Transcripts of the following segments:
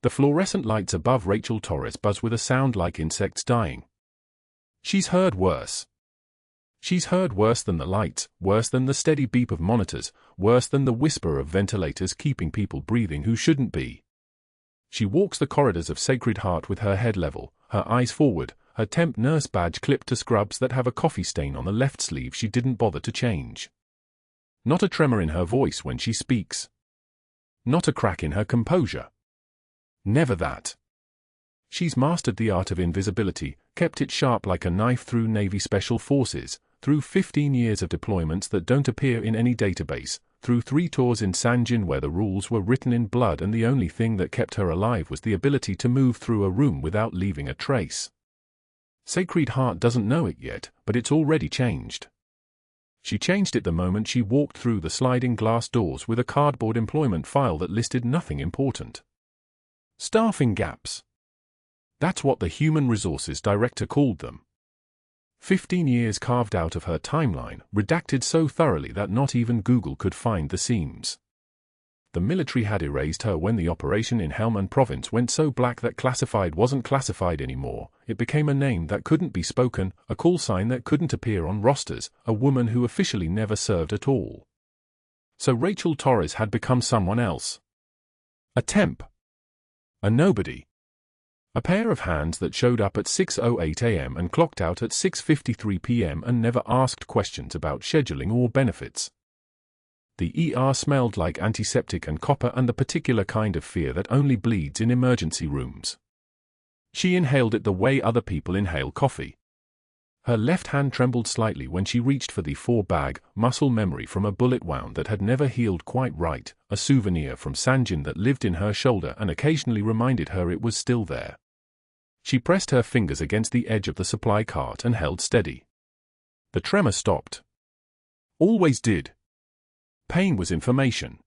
The fluorescent lights above Rachel Torres buzz with a sound like insects dying. She's heard worse. She's heard worse than the lights, worse than the steady beep of monitors, worse than the whisper of ventilators keeping people breathing who shouldn't be. She walks the corridors of Sacred Heart with her head level, her eyes forward, her temp nurse badge clipped to scrubs that have a coffee stain on the left sleeve she didn't bother to change. Not a tremor in her voice when she speaks. Not a crack in her composure. Never that. She's mastered the art of invisibility, kept it sharp like a knife through Navy Special Forces, through 15 years of deployments that don't appear in any database, through 3 tours in Sanjin where the rules were written in blood and the only thing that kept her alive was the ability to move through a room without leaving a trace. Sacred Heart doesn't know it yet, but it's already changed. She changed it the moment she walked through the sliding glass doors with a cardboard employment file that listed nothing important. Staffing gaps. That's what the Human Resources Director called them. 15 years carved out of her timeline, redacted so thoroughly that not even Google could find the seams. The military had erased her when the operation in Helmand province went so black that classified wasn't classified anymore. It became a name that couldn't be spoken, a call sign that couldn't appear on rosters, a woman who officially never served at all. So Rachel Torres had become someone else. A temp. A nobody. A pair of hands that showed up at 6:08 a.m. and clocked out at 6:53 p.m. and never asked questions about scheduling or benefits. The ER smelled like antiseptic and copper and the particular kind of fear that only bleeds in emergency rooms. She inhaled it the way other people inhale coffee. Her left hand trembled slightly when she reached for the 4-bag muscle memory from a bullet wound that had never healed quite right, a souvenir from Sanjin that lived in her shoulder and occasionally reminded her it was still there. She pressed her fingers against the edge of the supply cart and held steady. The tremor stopped. Always did. Pain was information.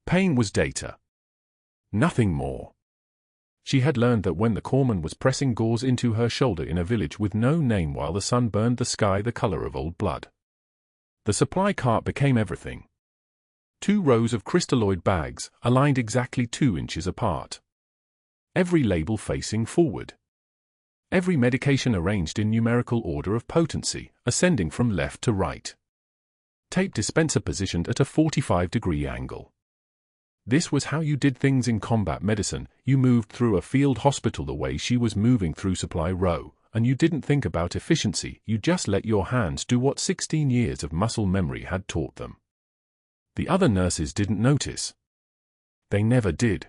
Pain was data. Nothing more. She had learned that when the corpsman was pressing gauze into her shoulder in a village with no name while the sun burned the sky the color of old blood. The supply cart became everything. 2 rows of crystalloid bags, aligned exactly 2 inches apart. Every label facing forward. Every medication arranged in numerical order of potency, ascending from left to right. Tape dispenser positioned at a 45-degree angle. This was how you did things in combat medicine. You moved through a field hospital the way she was moving through supply row, and you didn't think about efficiency, you just let your hands do what 16 years of muscle memory had taught them. The other nurses didn't notice. They never did.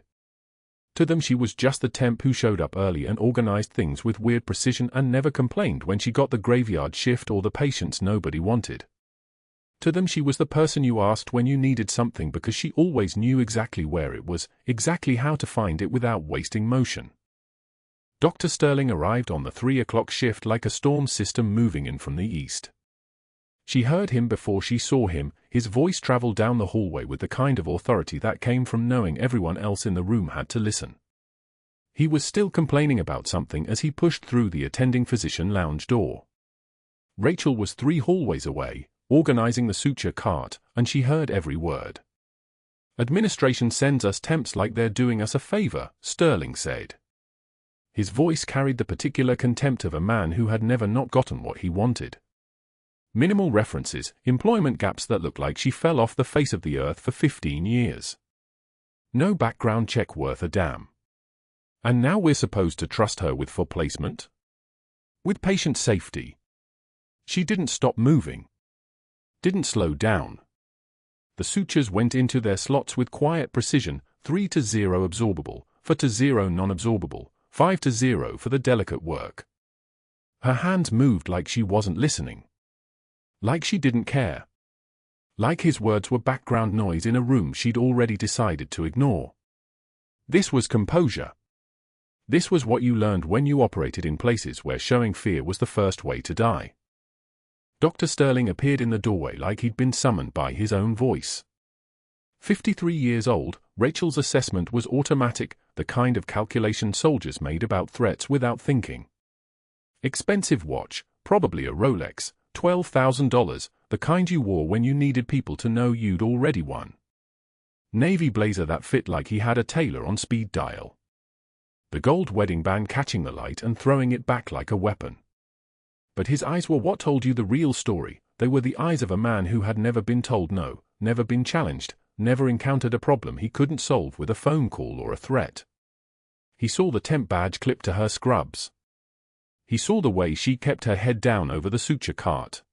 To them she was just the temp who showed up early and organized things with weird precision and never complained when she got the graveyard shift or the patients nobody wanted. To them she was the person you asked when you needed something because she always knew exactly where it was, exactly how to find it without wasting motion. Dr. Sterling arrived on the 3 o'clock shift like a storm system moving in from the east. She heard him before she saw him, his voice traveled down the hallway with the kind of authority that came from knowing everyone else in the room had to listen. He was still complaining about something as he pushed through the attending physician lounge door. Rachel was 3 hallways away, organizing the suture cart, and she heard every word. Administration sends us temps like they're doing us a favor, Sterling said. His voice carried the particular contempt of a man who had never not gotten what he wanted. Minimal references, employment gaps that looked like she fell off the face of the earth for 15 years. No background check worth a damn. And now we're supposed to trust her with for placement? With patient safety. She didn't stop moving. Didn't slow down. The sutures went into their slots with quiet precision, 3 to 0 absorbable, 4 to 0 non-absorbable, 5 to 0 for the delicate work. Her hands moved like she wasn't listening. Like she didn't care. Like his words were background noise in a room she'd already decided to ignore. This was composure. This was what you learned when you operated in places where showing fear was the first way to die. Dr. Sterling appeared in the doorway like he'd been summoned by his own voice. 53 years old, Rachel's assessment was automatic, the kind of calculation soldiers made about threats without thinking. Expensive watch, probably a Rolex, $12,000, the kind you wore when you needed people to know you'd already won. Navy blazer that fit like he had a tailor on speed dial. the gold wedding band catching the light and throwing it back like a weapon. But his eyes were what told you the real story. They were the eyes of a man who had never been told no, never been challenged, never encountered a problem he couldn't solve with a phone call or a threat. He saw the temp badge clipped to her scrubs. He saw the way she kept her head down over the suture cart.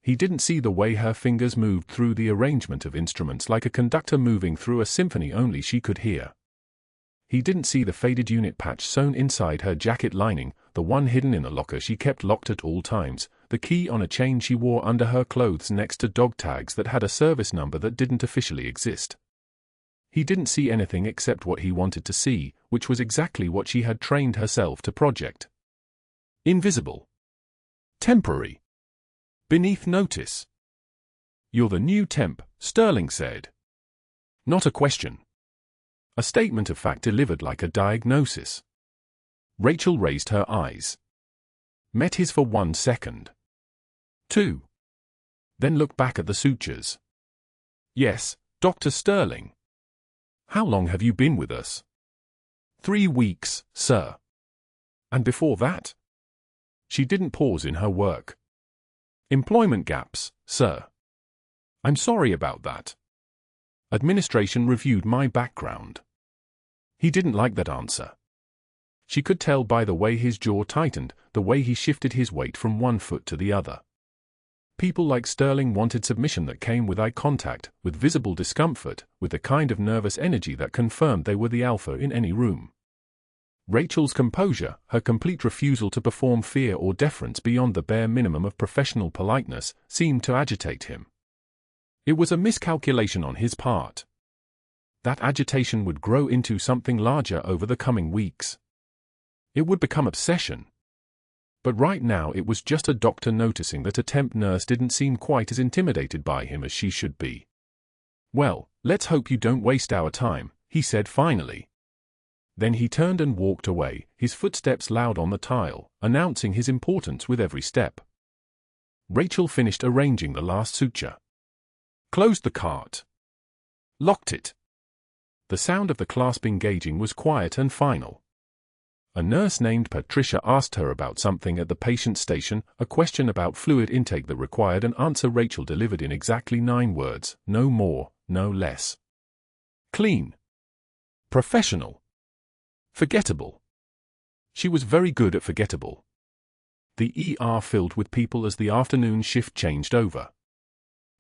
He didn't see the way her fingers moved through the arrangement of instruments like a conductor moving through a symphony only she could hear. He didn't see the faded unit patch sewn inside her jacket lining, the one hidden in a locker she kept locked at all times, the key on a chain she wore under her clothes next to dog tags that had a service number that didn't officially exist. He didn't see anything except what he wanted to see, which was exactly what she had trained herself to project. Invisible. Temporary. Beneath notice. "You're the new temp," Sterling said. Not a question. A statement of fact delivered like a diagnosis. Rachel raised her eyes. Met his for 1 second. 2. Then looked back at the sutures. "Yes, Dr. Sterling. How long have you been with us?" 3 weeks, sir." "And before that?" She didn't pause in her work. "Employment gaps, sir." "I'm sorry about that. Administration reviewed my background." He didn't like that answer. She could tell by the way his jaw tightened, the way he shifted his weight from one foot to the other. People like Sterling wanted submission that came with eye contact, with visible discomfort, with the kind of nervous energy that confirmed they were the alpha in any room. Rachel's composure, her complete refusal to perform fear or deference beyond the bare minimum of professional politeness, seemed to agitate him. It was a miscalculation on his part. That agitation would grow into something larger over the coming weeks. It would become obsession. But right now it was just a doctor noticing that a temp nurse didn't seem quite as intimidated by him as she should be. "Well, let's hope you don't waste our time," he said finally. Then he turned and walked away, his footsteps loud on the tile, announcing his importance with every step. Rachel finished arranging the last suture. Closed the cart. Locked it. The sound of the clasp engaging was quiet and final. A nurse named Patricia asked her about something at the patient station, a question about fluid intake that required an answer Rachel delivered in exactly 9 words, no more, no less. Clean. Professional. Forgettable. She was very good at forgettable. The ER filled with people as the afternoon shift changed over.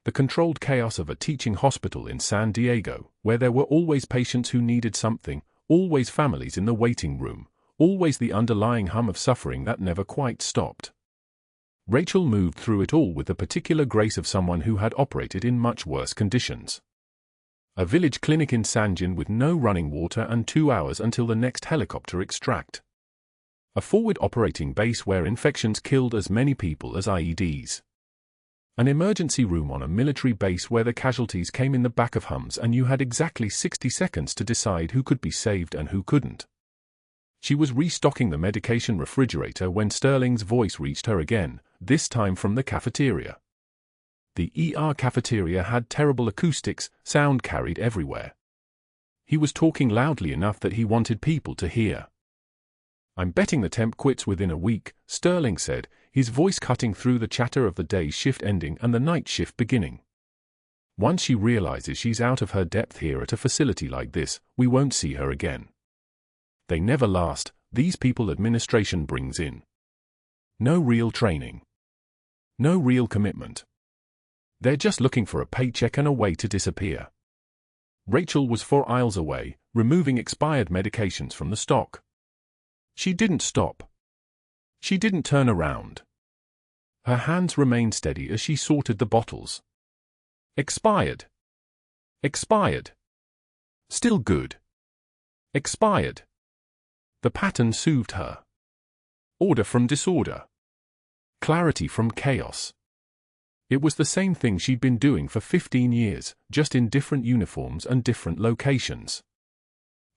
The controlled chaos of a teaching hospital in San Diego, where there were always patients who needed something, always families in the waiting room, always the underlying hum of suffering that never quite stopped. Rachel moved through it all with the particular grace of someone who had operated in much worse conditions. A village clinic in Sanjin with no running water and 2 hours until the next helicopter extract. A forward operating base where infections killed as many people as IEDs. An emergency room on a military base where the casualties came in the back of Hums and you had exactly 60 seconds to decide who could be saved and who couldn't. She was restocking the medication refrigerator when Sterling's voice reached her again, this time from the cafeteria. The ER cafeteria had terrible acoustics, sound carried everywhere. He was talking loudly enough that he wanted people to hear. "I'm betting the temp quits within a week," Sterling said, his voice cutting through the chatter of the day shift ending and the night shift beginning. "Once she realizes she's out of her depth here at a facility like this, we won't see her again. They never last, these people administration brings in. No real training. No real commitment. They're just looking for a paycheck and a way to disappear." Rachel was 4 aisles away, removing expired medications from the stock. She didn't stop. She didn't turn around. Her hands remained steady as she sorted the bottles. Expired. Expired. Still good. Expired. The pattern soothed her. Order from disorder. Clarity from chaos. It was the same thing she'd been doing for 15 years, just in different uniforms and different locations.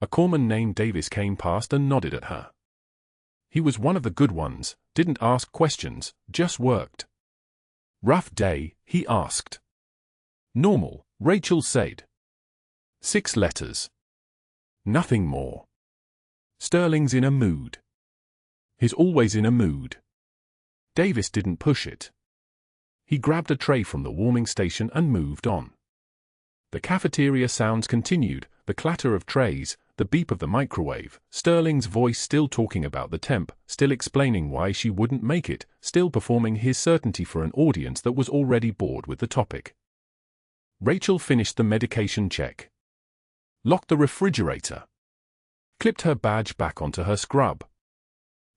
A corpsman named Davis came past and nodded at her. He was one of the good ones, didn't ask questions, just worked. "Rough day?" he asked. "Normal," Rachel said. 6 letters. Nothing more. Sterling's in a mood. He's always in a mood. Davis didn't push it. He grabbed a tray from the warming station and moved on. The cafeteria sounds continued, the clatter of trays, the beep of the microwave, Sterling's voice still talking about the temp, still explaining why she wouldn't make it, still performing his certainty for an audience that was already bored with the topic. Rachel finished the medication check. Locked the refrigerator. Clipped her badge back onto her scrub.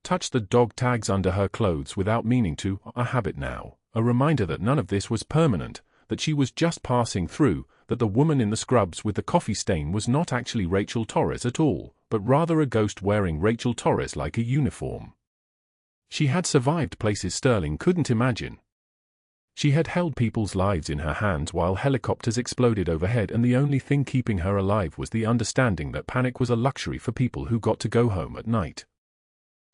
Touched the dog tags under her clothes without meaning to, a habit now, a reminder that none of this was permanent, that she was just passing through, that the woman in the scrubs with the coffee stain was not actually Rachel Torres at all, but rather a ghost wearing Rachel Torres like a uniform. She had survived places Sterling couldn't imagine. She had held people's lives in her hands while helicopters exploded overhead, and the only thing keeping her alive was the understanding that panic was a luxury for people who got to go home at night.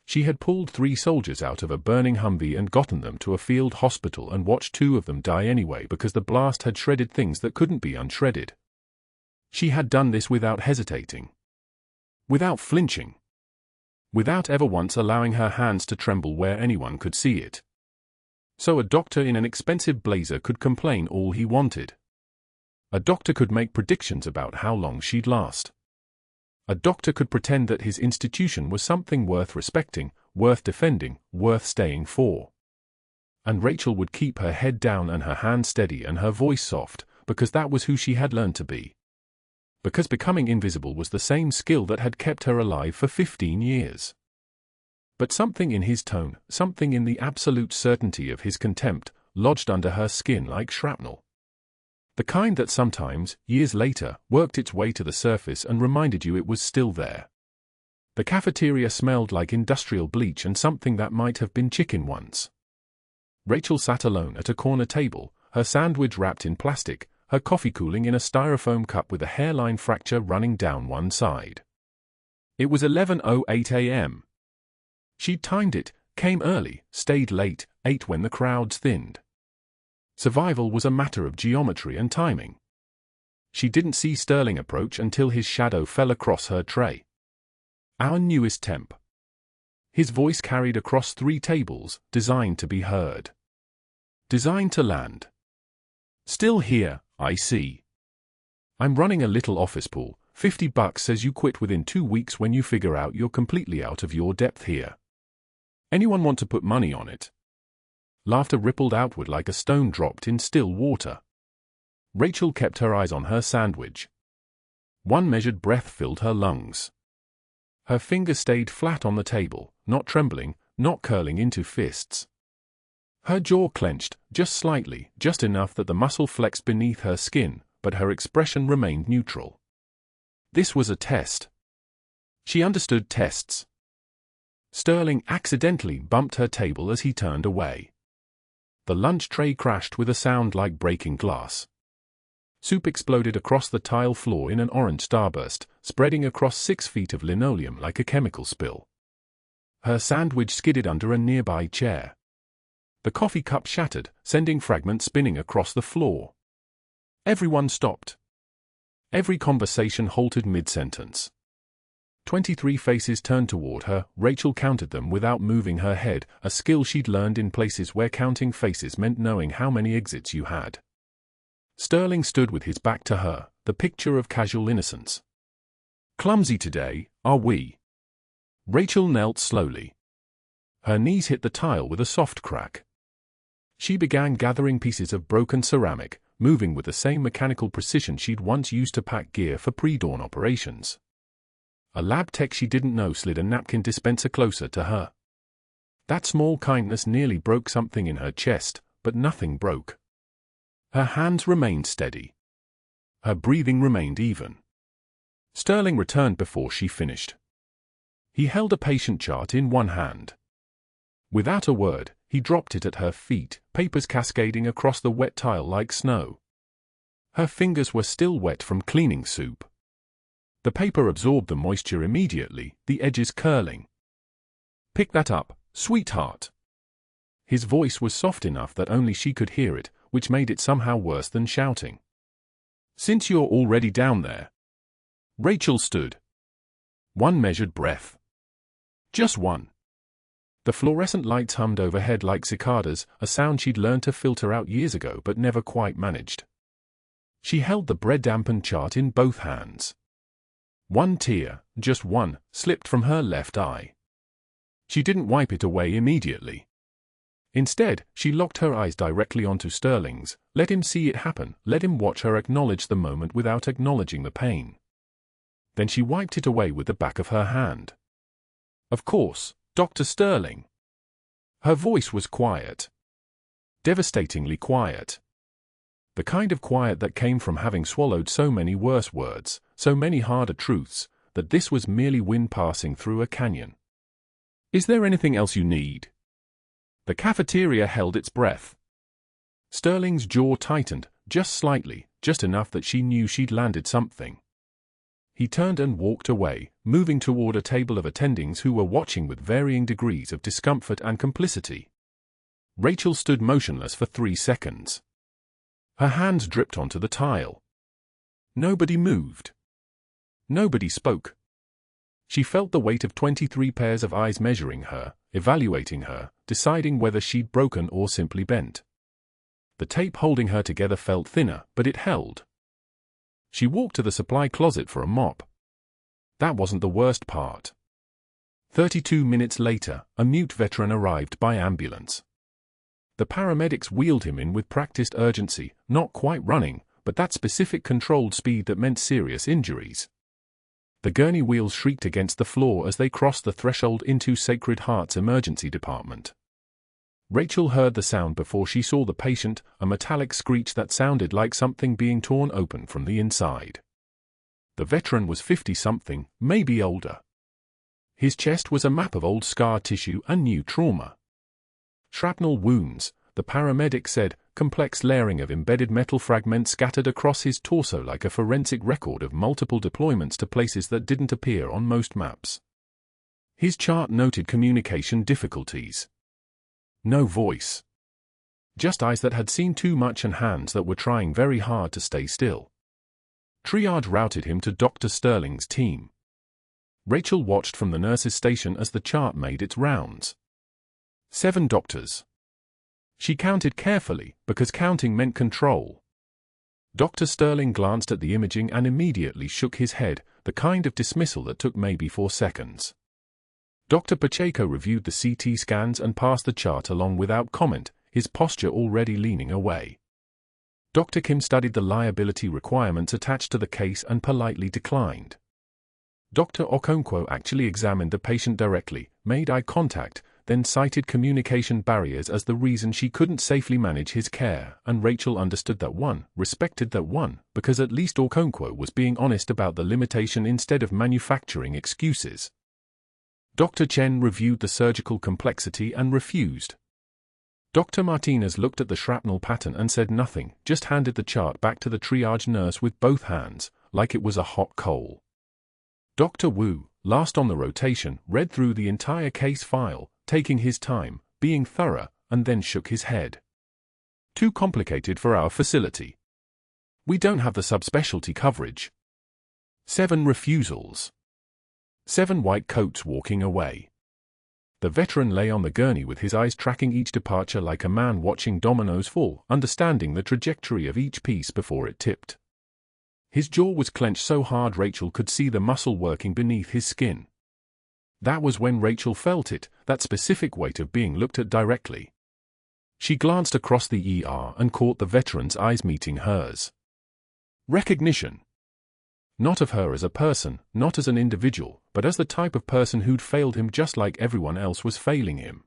She had pulled 3 soldiers out of a burning Humvee and gotten them to a field hospital and watched 2 of them die anyway because the blast had shredded things that couldn't be unshredded. She had done this without hesitating. Without flinching. Without ever once allowing her hands to tremble where anyone could see it. So a doctor in an expensive blazer could complain all he wanted. A doctor could make predictions about how long she'd last. A doctor could pretend that his institution was something worth respecting, worth defending, worth staying for. And Rachel would keep her head down and her hands steady and her voice soft, because that was who she had learned to be. Because becoming invisible was the same skill that had kept her alive for 15 years. But something in his tone, something in the absolute certainty of his contempt, lodged under her skin like shrapnel. The kind that sometimes, years later, worked its way to the surface and reminded you it was still there. The cafeteria smelled like industrial bleach and something that might have been chicken once. Rachel sat alone at a corner table, her sandwich wrapped in plastic, her coffee cooling in a styrofoam cup with a hairline fracture running down one side. It was 11:08 a.m. She'd timed it, came early, stayed late, ate when the crowds thinned. Survival was a matter of geometry and timing. She didn't see Sterling approach until his shadow fell across her tray. Our newest temp. His voice carried across 3 tables, designed to be heard. Designed to land. Still here, I see. I'm running a little office pool. $50 says you quit within 2 weeks when you figure out you're completely out of your depth here. Anyone want to put money on it? Laughter rippled outward like a stone dropped in still water. Rachel kept her eyes on her sandwich. One measured breath filled her lungs. Her fingers stayed flat on the table, not trembling, not curling into fists. Her jaw clenched, just slightly, just enough that the muscle flexed beneath her skin, but her expression remained neutral. This was a test. She understood tests. Sterling accidentally bumped her table as he turned away. The lunch tray crashed with a sound like breaking glass. Soup exploded across the tile floor in an orange starburst, spreading across 6 feet of linoleum like a chemical spill. Her sandwich skidded under a nearby chair. The coffee cup shattered, sending fragments spinning across the floor. Everyone stopped. Every conversation halted mid-sentence. 23 faces turned toward her. Rachel counted them without moving her head, a skill she'd learned in places where counting faces meant knowing how many exits you had. Sterling stood with his back to her, the picture of casual innocence. Clumsy today, are we? Rachel knelt slowly. Her knees hit the tile with a soft crack. She began gathering pieces of broken ceramic, moving with the same mechanical precision she'd once used to pack gear for pre-dawn operations. A lab tech she didn't know slid a napkin dispenser closer to her. That small kindness nearly broke something in her chest, but nothing broke. Her hands remained steady. Her breathing remained even. Sterling returned before she finished. He held a patient chart in one hand. Without a word, he dropped it at her feet, papers cascading across the wet tile like snow. Her fingers were still wet from cleaning soup. The paper absorbed the moisture immediately, the edges curling. Pick that up, sweetheart. His voice was soft enough that only she could hear it, which made it somehow worse than shouting. Since you're already down there. Rachel stood. One measured breath. Just one. The fluorescent lights hummed overhead like cicadas, a sound she'd learned to filter out years ago but never quite managed. She held the bread-dampened chart in both hands. One tear, just one, slipped from her left eye. She didn't wipe it away immediately. Instead, she locked her eyes directly onto Sterling's, let him see it happen, let him watch her acknowledge the moment without acknowledging the pain. Then she wiped it away with the back of her hand. Of course, Dr. Sterling. Her voice was quiet. Devastatingly quiet. The kind of quiet that came from having swallowed so many worse words, so many harder truths, that this was merely wind passing through a canyon. Is there anything else you need? The cafeteria held its breath. Sterling's jaw tightened, just slightly, just enough that she knew she'd landed something. He turned and walked away, moving toward a table of attendings who were watching with varying degrees of discomfort and complicity. Rachel stood motionless for 3 seconds. Her hands dripped onto the tile. Nobody moved. Nobody spoke. She felt the weight of 23 pairs of eyes measuring her, evaluating her, deciding whether she'd broken or simply bent. The tape holding her together felt thinner, but it held. She walked to the supply closet for a mop. That wasn't the worst part. 32 minutes later, a mute veteran arrived by ambulance. The paramedics wheeled him in with practiced urgency, not quite running, but that specific controlled speed that meant serious injuries. The gurney wheels shrieked against the floor as they crossed the threshold into Sacred Heart's emergency department. Rachel heard the sound before she saw the patient, a metallic screech that sounded like something being torn open from the inside. The veteran was 50-something, maybe older. His chest was a map of old scar tissue and new trauma. Shrapnel wounds, the paramedic said, complex layering of embedded metal fragments scattered across his torso like a forensic record of multiple deployments to places that didn't appear on most maps. His chart noted communication difficulties. No voice. Just eyes that had seen too much and hands that were trying very hard to stay still. Triage routed him to Dr. Sterling's team. Rachel watched from the nurse's station as the chart made its rounds. 7 doctors. She counted carefully, because counting meant control. Dr. Sterling glanced at the imaging and immediately shook his head, the kind of dismissal that took maybe 4 seconds. Dr. Pacheco reviewed the CT scans and passed the chart along without comment, his posture already leaning away. Dr. Kim studied the liability requirements attached to the case and politely declined. Dr. Okonkwo actually examined the patient directly, made eye contact, then cited communication barriers as the reason she couldn't safely manage his care, and Rachel understood that one, respected that one, because at least Okonkwo was being honest about the limitation instead of manufacturing excuses. Dr. Chen reviewed the surgical complexity and refused. Dr. Martinez looked at the shrapnel pattern and said nothing, just handed the chart back to the triage nurse with both hands, like it was a hot coal. Dr. Wu, last on the rotation, read through the entire case file, taking his time, being thorough, and then shook his head. Too complicated for our facility. We don't have the subspecialty coverage. 7 refusals. 7 white coats walking away. The veteran lay on the gurney with his eyes tracking each departure like a man watching dominoes fall, understanding the trajectory of each piece before it tipped. His jaw was clenched so hard Rachel could see the muscle working beneath his skin. That was when Rachel felt it, that specific weight of being looked at directly. She glanced across the ER and caught the veteran's eyes meeting hers. Recognition. Not of her as a person, not as an individual, but as the type of person who'd failed him just like everyone else was failing him.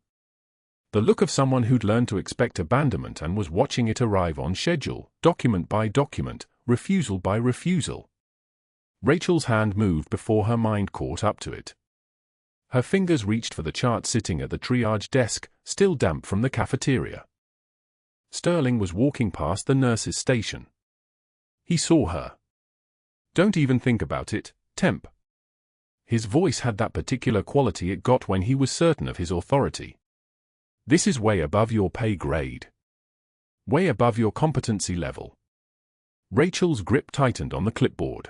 The look of someone who'd learned to expect abandonment and was watching it arrive on schedule, document by document, refusal by refusal. Rachel's hand moved before her mind caught up to it. Her fingers reached for the chart sitting at the triage desk, still damp from the cafeteria. Sterling was walking past the nurse's station. He saw her. Don't even think about it, temp. His voice had that particular quality it got when he was certain of his authority. This is way above your pay grade. Way above your competency level. Rachel's grip tightened on the clipboard.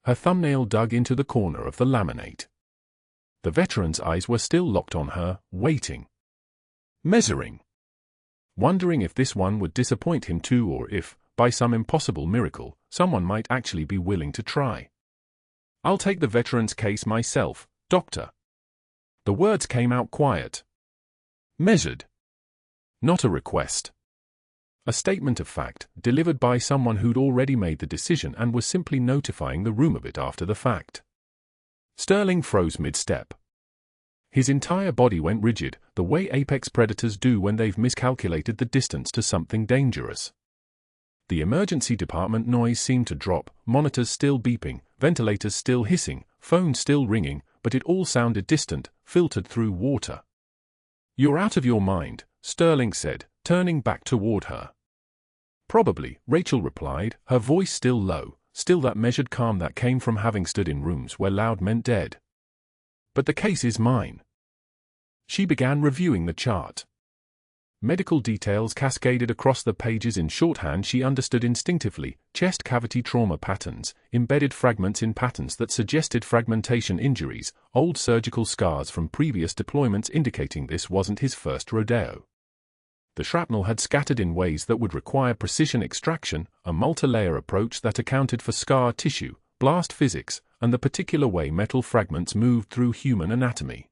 Her thumbnail dug into the corner of the laminate. The veteran's eyes were still locked on her, waiting. Measuring. Wondering if this one would disappoint him too, or if, by some impossible miracle, someone might actually be willing to try. "I'll take the veteran's case myself, Doctor." The words came out quiet. Measured. Not a request. A statement of fact, delivered by someone who'd already made the decision and was simply notifying the room of it after the fact. Sterling froze mid-step. His entire body went rigid, the way apex predators do when they've miscalculated the distance to something dangerous. The emergency department noise seemed to drop, monitors still beeping, ventilators still hissing, phones still ringing, but it all sounded distant, filtered through water. "You're out of your mind," Sterling said, turning back toward her. "Probably," Rachel replied, her voice still low, still that measured calm that came from having stood in rooms where loud meant dead. "But the case is mine." She began reviewing the chart. Medical details cascaded across the pages in shorthand she understood instinctively: chest cavity trauma patterns, embedded fragments in patterns that suggested fragmentation injuries, old surgical scars from previous deployments indicating this wasn't his first rodeo. The shrapnel had scattered in ways that would require precision extraction, a multi-layer approach that accounted for scar tissue, blast physics, and the particular way metal fragments moved through human anatomy.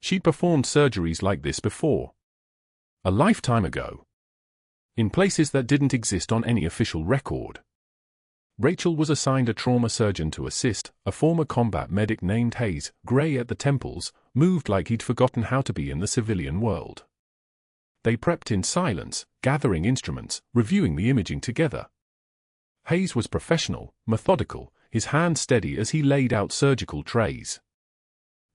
She'd performed surgeries like this before. A lifetime ago. In places that didn't exist on any official record. Rachel was assigned a trauma surgeon to assist, a former combat medic named Hayes, grey at the temples, moved like he'd forgotten how to be in the civilian world. They prepped in silence, gathering instruments, reviewing the imaging together. Hayes was professional, methodical, his hand steady as he laid out surgical trays.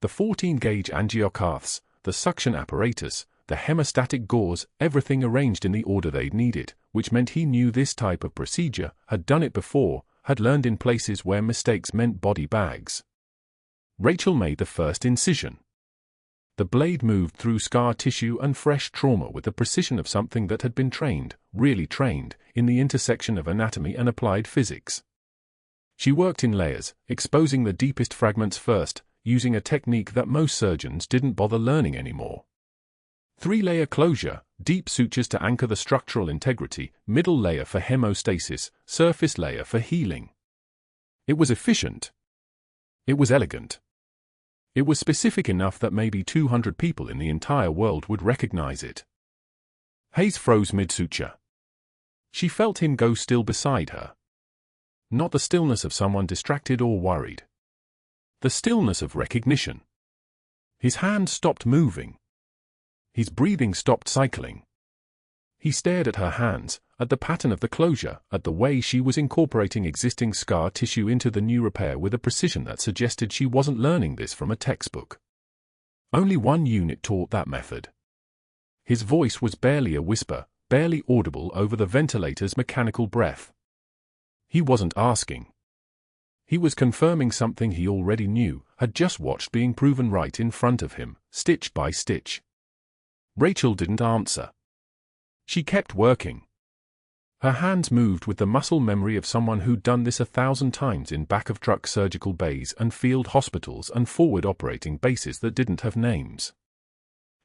The 14-gauge angiocaths, the suction apparatus, the hemostatic gauze, everything arranged in the order they'd needed, which meant he knew this type of procedure, had done it before, had learned in places where mistakes meant body bags. Rachel made the first incision. The blade moved through scar tissue and fresh trauma with the precision of something that had been trained, really trained, in the intersection of anatomy and applied physics. She worked in layers, exposing the deepest fragments first, using a technique that most surgeons didn't bother learning anymore. 3-layer closure, deep sutures to anchor the structural integrity, middle layer for hemostasis, surface layer for healing. It was efficient. It was elegant. It was specific enough that maybe 200 people in the entire world would recognize it. Hayes froze mid-suture. She felt him go still beside her. Not the stillness of someone distracted or worried. The stillness of recognition. His hand stopped moving. His breathing stopped cycling. He stared at her hands, at the pattern of the closure, at the way she was incorporating existing scar tissue into the new repair with a precision that suggested she wasn't learning this from a textbook. Only one unit taught that method. His voice was barely a whisper, barely audible over the ventilator's mechanical breath. He wasn't asking. He was confirming something he already knew, had just watched being proven right in front of him, stitch by stitch. Rachel didn't answer. She kept working. Her hands moved with the muscle memory of someone who'd done this 1,000 times in back-of-truck surgical bays and field hospitals and forward operating bases that didn't have names.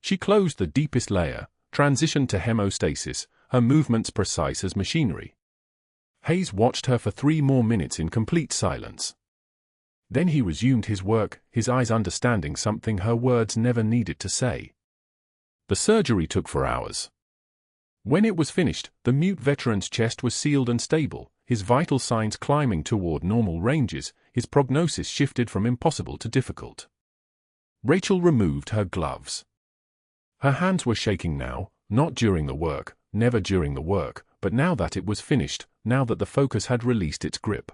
She closed the deepest layer, transitioned to hemostasis, her movements precise as machinery. Hayes watched her for 3 more minutes in complete silence. Then he resumed his work, his eyes understanding something her words never needed to say. The surgery took 4 hours. When it was finished, the mute veteran's chest was sealed and stable, his vital signs climbing toward normal ranges, his prognosis shifted from impossible to difficult. Rachel removed her gloves. Her hands were shaking now, not during the work, never during the work, but now that it was finished, now that the focus had released its grip.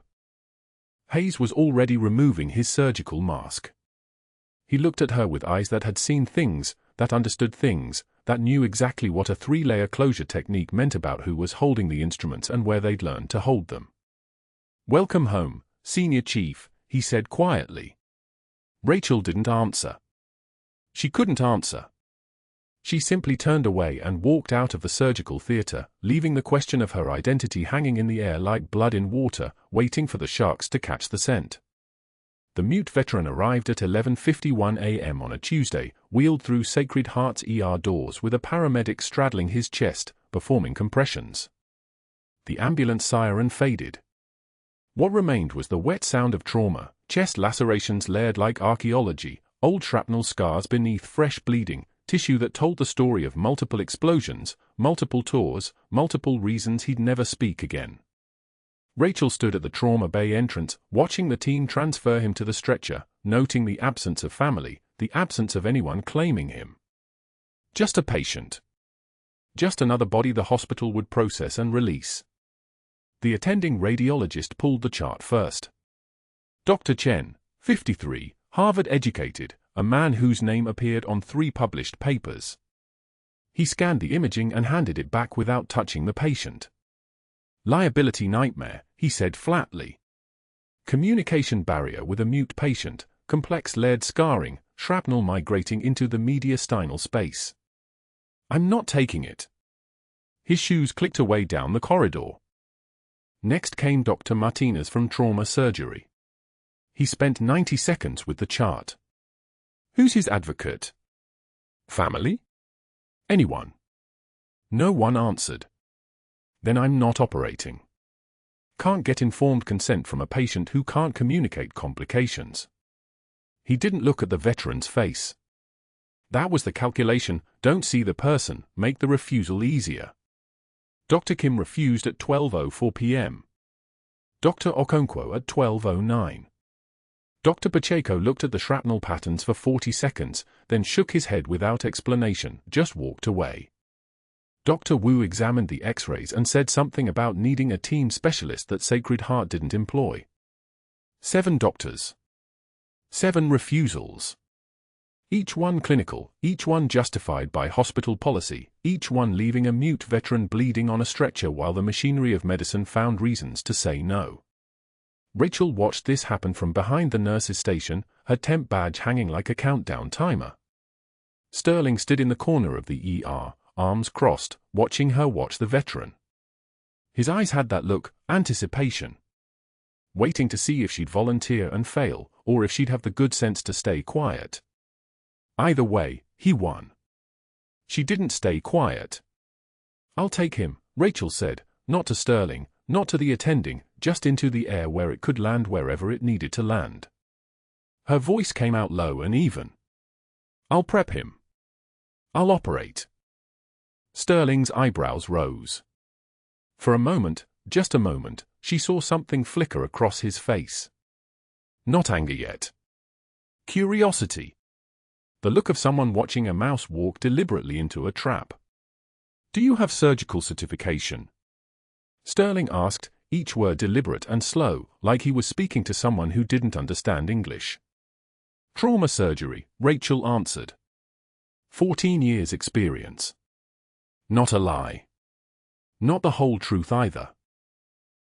Hayes was already removing his surgical mask. He looked at her with eyes that had seen things, that understood things, that knew exactly what a 3-layer closure technique meant about who was holding the instruments and where they'd learned to hold them. "Welcome home, Senior Chief," he said quietly. Rachel didn't answer. She couldn't answer. She simply turned away and walked out of the surgical theater, leaving the question of her identity hanging in the air like blood in water, waiting for the sharks to catch the scent. The mute veteran arrived at 11:51 a.m. on a Tuesday, wheeled through Sacred Heart's ER doors with a paramedic straddling his chest, performing compressions. The ambulance siren faded. What remained was the wet sound of trauma, chest lacerations layered like archaeology, old shrapnel scars beneath fresh bleeding, tissue that told the story of multiple explosions, multiple tours, multiple reasons he'd never speak again. Rachel stood at the trauma bay entrance, watching the team transfer him to the stretcher, noting the absence of family, the absence of anyone claiming him. Just a patient. Just another body the hospital would process and release. The attending radiologist pulled the chart first. Dr. Chen, 53, Harvard-educated, a man whose name appeared on 3 published papers. He scanned the imaging and handed it back without touching the patient. Liability nightmare, he said flatly. Communication barrier with a mute patient, complex layered scarring, shrapnel migrating into the mediastinal space. I'm not taking it. His shoes clicked away down the corridor. Next came Dr. Martinez from trauma surgery. He spent 90 seconds with the chart. Who's his advocate? Family? Anyone? No one answered. Then I'm not operating. Can't get informed consent from a patient who can't communicate complications. He didn't look at the veteran's face. That was the calculation, don't see the person, make the refusal easier. Dr. Kim refused at 12:04 p.m. Dr. Okonkwo at 12:09. Dr. Pacheco looked at the shrapnel patterns for 40 seconds, then shook his head without explanation, just walked away. Dr. Wu examined the X-rays and said something about needing a team specialist that Sacred Heart didn't employ. 7 doctors. 7 refusals. Each one clinical, each one justified by hospital policy, each one leaving a mute veteran bleeding on a stretcher while the machinery of medicine found reasons to say no. Rachel watched this happen from behind the nurse's station, her temp badge hanging like a countdown timer. Sterling stood in the corner of the ER, arms crossed, watching her watch the veteran. His eyes had that look, anticipation. Waiting to see if she'd volunteer and fail, or if she'd have the good sense to stay quiet. Either way, he won. She didn't stay quiet. I'll take him, Rachel said, not to Sterling, not to the attending, just into the air where it could land wherever it needed to land. Her voice came out low and even. I'll prep him. I'll operate. Sterling's eyebrows rose. For a moment, just a moment, she saw something flicker across his face. Not anger yet. Curiosity. The look of someone watching a mouse walk deliberately into a trap. Do you have surgical certification? Sterling asked, each word deliberate and slow, like he was speaking to someone who didn't understand English. Trauma surgery, Rachel answered. 14 years experience. Not a lie. Not the whole truth either.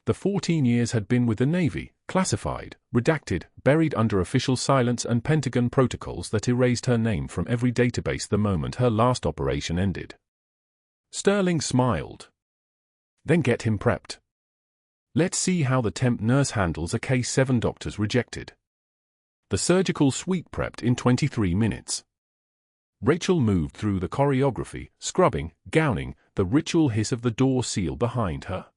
The 14 years had been with the Navy, classified, redacted, buried under official silence and Pentagon protocols that erased her name from every database the moment her last operation ended. Sterling smiled. Then get him prepped. Let's see how the temp nurse handles a case 7 doctors rejected. The surgical suite prepped in 23 minutes. Rachel moved through the choreography, scrubbing, gowning, the ritual hiss of the door seal behind her.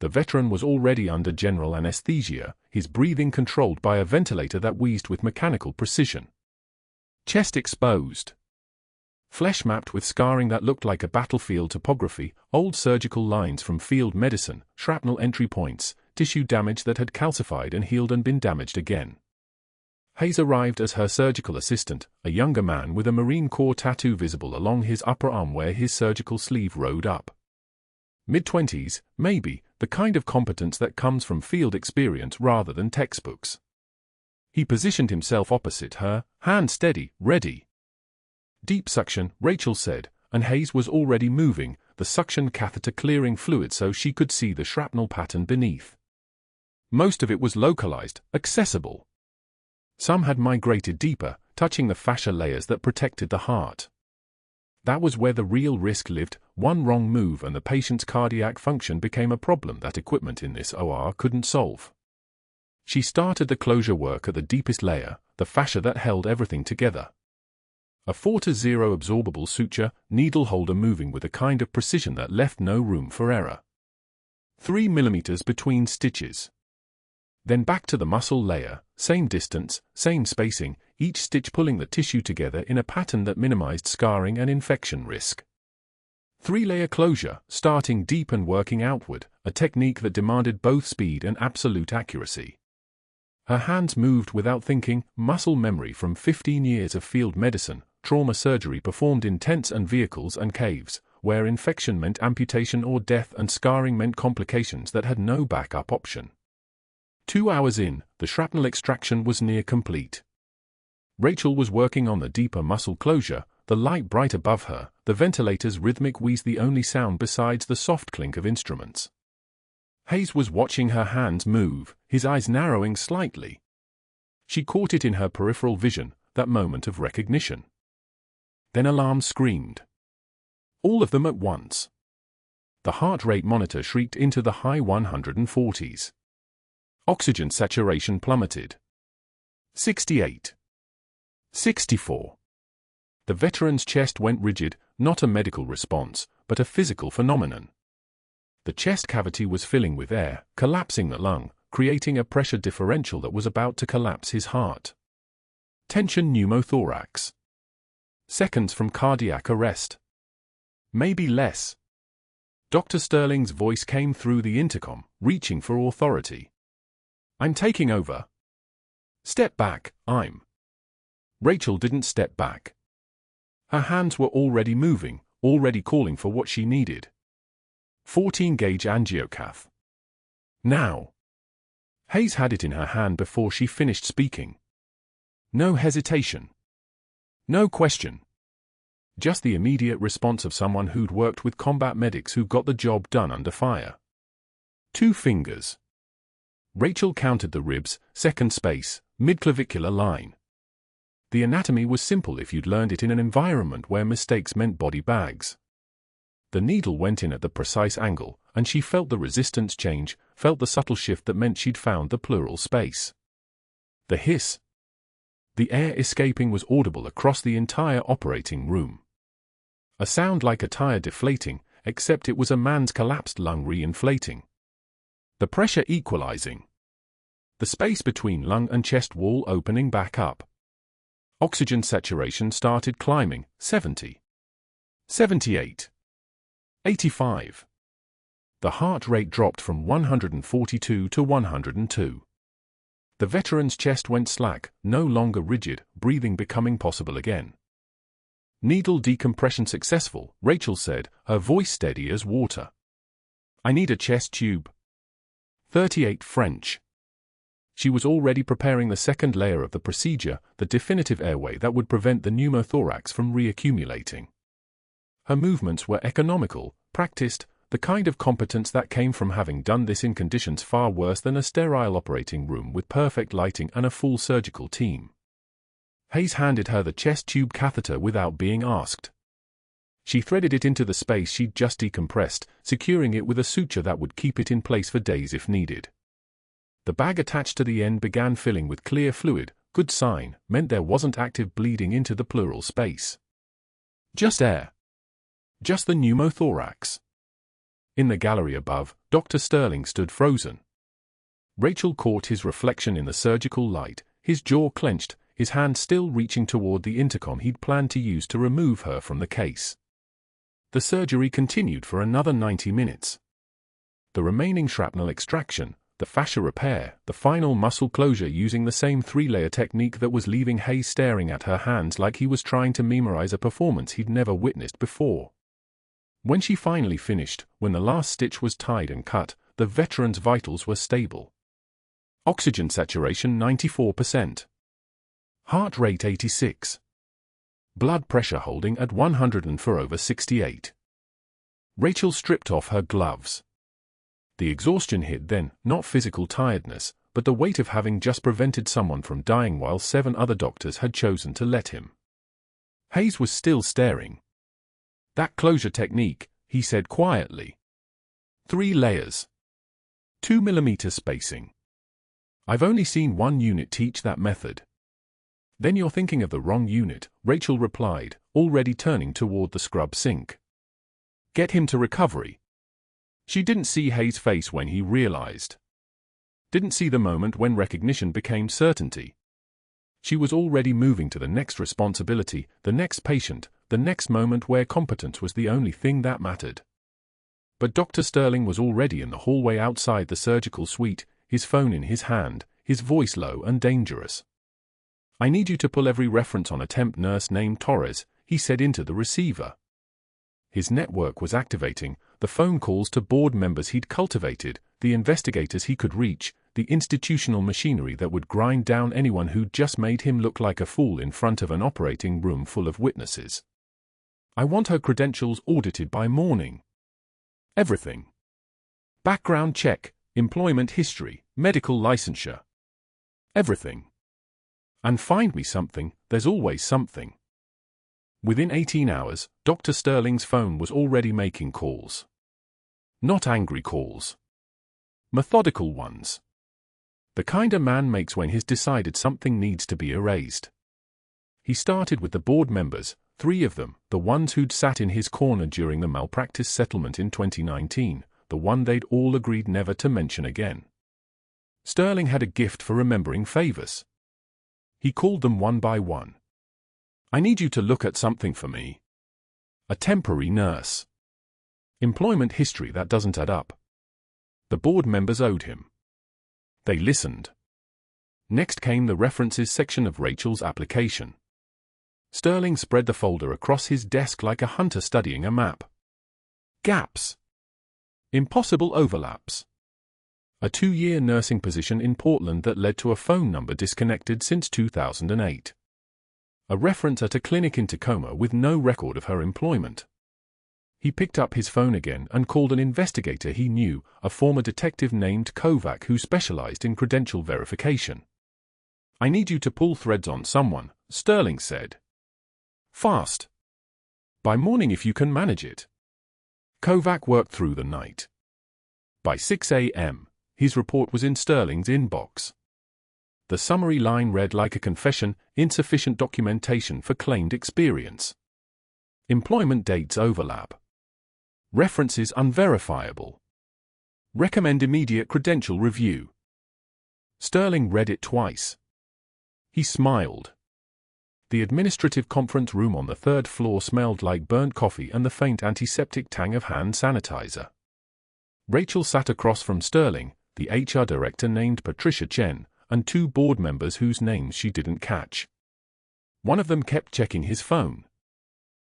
The veteran was already under general anesthesia, his breathing controlled by a ventilator that wheezed with mechanical precision. Chest exposed. Flesh mapped with scarring that looked like a battlefield topography, old surgical lines from field medicine, shrapnel entry points, tissue damage that had calcified and healed and been damaged again. Hayes arrived as her surgical assistant, a younger man with a Marine Corps tattoo visible along his upper arm where his surgical sleeve rode up. Mid-20s, maybe, the kind of competence that comes from field experience rather than textbooks. He positioned himself opposite her, hand steady, ready. Deep suction, Rachel said, and Hayes was already moving, the suction catheter clearing fluid so she could see the shrapnel pattern beneath. Most of it was localized, accessible. Some had migrated deeper, touching the fascia layers that protected the heart. That was where the real risk lived. One wrong move and the patient's cardiac function became a problem that equipment in this OR couldn't solve. She started the closure work at the deepest layer, the fascia that held everything together. A 4-0 absorbable suture, needle holder moving with a kind of precision that left no room for error. 3 mm between stitches. Then back to the muscle layer, same distance, same spacing, each stitch pulling the tissue together in a pattern that minimized scarring and infection risk. 3-layer closure, starting deep and working outward, a technique that demanded both speed and absolute accuracy. Her hands moved without thinking, muscle memory from 15 years of field medicine, trauma surgery performed in tents and vehicles and caves, where infection meant amputation or death and scarring meant complications that had no backup option. 2 hours in, the shrapnel extraction was near complete. Rachel was working on the deeper muscle closure, the light bright above her, the ventilator's rhythmic wheeze the only sound besides the soft clink of instruments. Hayes was watching her hands move, his eyes narrowing slightly. She caught it in her peripheral vision, that moment of recognition. Then alarm screamed. All of them at once. The heart rate monitor shrieked into the high 140s. Oxygen saturation plummeted. 68. 64. The veteran's chest went rigid, not a medical response, but a physical phenomenon. The chest cavity was filling with air, collapsing the lung, creating a pressure differential that was about to collapse his heart. Tension pneumothorax. Seconds from cardiac arrest. Maybe less. Dr. Sterling's voice came through the intercom, reaching for authority. I'm taking over. Step back, Rachel didn't step back. Her hands were already moving, already calling for what she needed. 14-gauge angiocath. Now. Hayes had it in her hand before she finished speaking. No hesitation. No question. Just the immediate response of someone who'd worked with combat medics who got the job done under fire. 2 fingers. Rachel counted the ribs, second space, midclavicular line. The anatomy was simple if you'd learned it in an environment where mistakes meant body bags. The needle went in at the precise angle, and she felt the resistance change, felt the subtle shift that meant she'd found the pleural space. The hiss. The air escaping was audible across the entire operating room. A sound like a tire deflating, except it was a man's collapsed lung reinflating. The pressure equalizing. The space between lung and chest wall opening back up. Oxygen saturation started climbing, 70. 78. 85. The heart rate dropped from 142 to 102. The veteran's chest went slack, no longer rigid, breathing becoming possible again. Needle decompression successful, Rachel said, her voice steady as water. I need a chest tube. 38 French. She was already preparing the second layer of the procedure, the definitive airway that would prevent the pneumothorax from reaccumulating. Her movements were economical, practiced, the kind of competence that came from having done this in conditions far worse than a sterile operating room with perfect lighting and a full surgical team. Hayes handed her the chest tube catheter without being asked. She threaded it into the space she'd just decompressed, securing it with a suture that would keep it in place for days if needed. The bag attached to the end began filling with clear fluid, good sign, meant there wasn't active bleeding into the pleural space. Just air. Just the pneumothorax. In the gallery above, Dr. Sterling stood frozen. Rachel caught his reflection in the surgical light, his jaw clenched, his hand still reaching toward the intercom he'd planned to use to remove her from the case. The surgery continued for another 90 minutes. The remaining shrapnel extraction, the fascia repair, the final muscle closure using the same 3-layer technique that was leaving Hayes staring at her hands like he was trying to memorize a performance he'd never witnessed before. When she finally finished, when the last stitch was tied and cut, the veteran's vitals were stable. Oxygen saturation 94%. Heart rate 86. Blood pressure holding at 104 over 68. Rachel stripped off her gloves. The exhaustion hit then, not physical tiredness, but the weight of having just prevented someone from dying while 7 other doctors had chosen to let him. Hayes was still staring. That closure technique, he said quietly. 3 layers. 2 mm spacing. I've only seen one unit teach that method. Then you're thinking of the wrong unit, Rachel replied, already turning toward the scrub sink. Get him to recovery. She didn't see Hayes' face when he realized. Didn't see the moment when recognition became certainty. She was already moving to the next responsibility, the next patient, the next moment where competence was the only thing that mattered. But Dr. Sterling was already in the hallway outside the surgical suite, his phone in his hand, his voice low and dangerous. I need you to pull every reference on a temp nurse named Torres, he said into the receiver. His network was activating, the phone calls to board members he'd cultivated, the investigators he could reach, the institutional machinery that would grind down anyone who'd just made him look like a fool in front of an operating room full of witnesses. I want her credentials audited by morning. Everything. Background check, employment history, medical licensure. Everything. And find me something, there's always something. Within 18 hours, Dr. Sterling's phone was already making calls. Not angry calls. Methodical ones. The kind a man makes when he's decided something needs to be erased. He started with the board members, 3 of them, the ones who'd sat in his corner during the malpractice settlement in 2019, the one they'd all agreed never to mention again. Sterling had a gift for remembering favors. He called them one by one. I need you to look at something for me. A temporary nurse. Employment history that doesn't add up. The board members owed him. They listened. Next came the references section of Rachel's application. Sterling spread the folder across his desk like a hunter studying a map. Gaps. Impossible overlaps. A 2-year nursing position in Portland that led to a phone number disconnected since 2008. A reference at a clinic in Tacoma with no record of her employment. He picked up his phone again and called an investigator he knew, a former detective named Kovac who specialized in credential verification. I need you to pull threads on someone, Sterling said. Fast. By morning if you can manage it. Kovac worked through the night. By 6 a.m., his report was in Sterling's inbox. The summary line read like a confession, insufficient documentation for claimed experience. Employment dates overlap. References unverifiable. Recommend immediate credential review. Sterling read it twice. He smiled. The administrative conference room on the 3rd floor smelled like burnt coffee and the faint antiseptic tang of hand sanitizer. Rachel sat across from Sterling, the HR director named Patricia Chen, and 2 board members whose names she didn't catch. One of them kept checking his phone.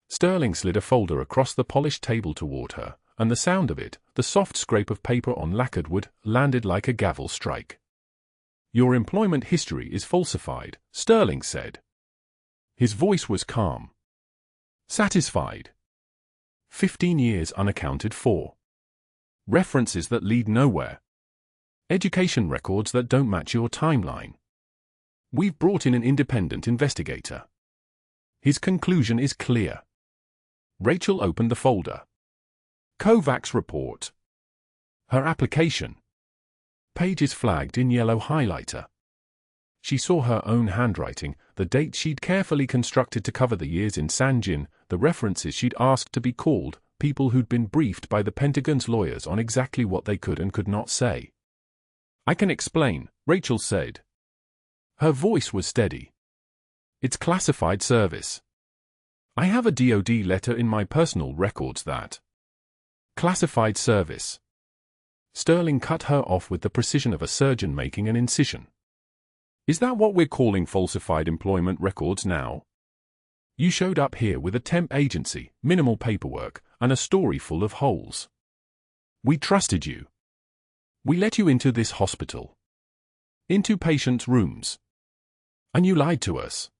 Sterling slid a folder across the polished table toward her, and the sound of it, the soft scrape of paper on lacquered wood, landed like a gavel strike. Your employment history is falsified, Sterling said. His voice was calm. Satisfied. 15 years unaccounted for. References that lead nowhere. Education records that don't match your timeline. We've brought in an independent investigator. His conclusion is clear. Rachel opened the folder. Kovac's report. Her application. Pages flagged in yellow highlighter. She saw her own handwriting, the dates she'd carefully constructed to cover the years in Sanjin, the references she'd asked to be called, people who'd been briefed by the Pentagon's lawyers on exactly what they could and could not say. I can explain, Rachel said. Her voice was steady. It's classified service. I have a DoD letter in my personal records that. Classified service. Sterling cut her off with the precision of a surgeon making an incision. Is that what we're calling falsified employment records now? You showed up here with a temp agency, minimal paperwork, and a story full of holes. We trusted you. We let you into this hospital. Into patients' rooms. And you lied to us.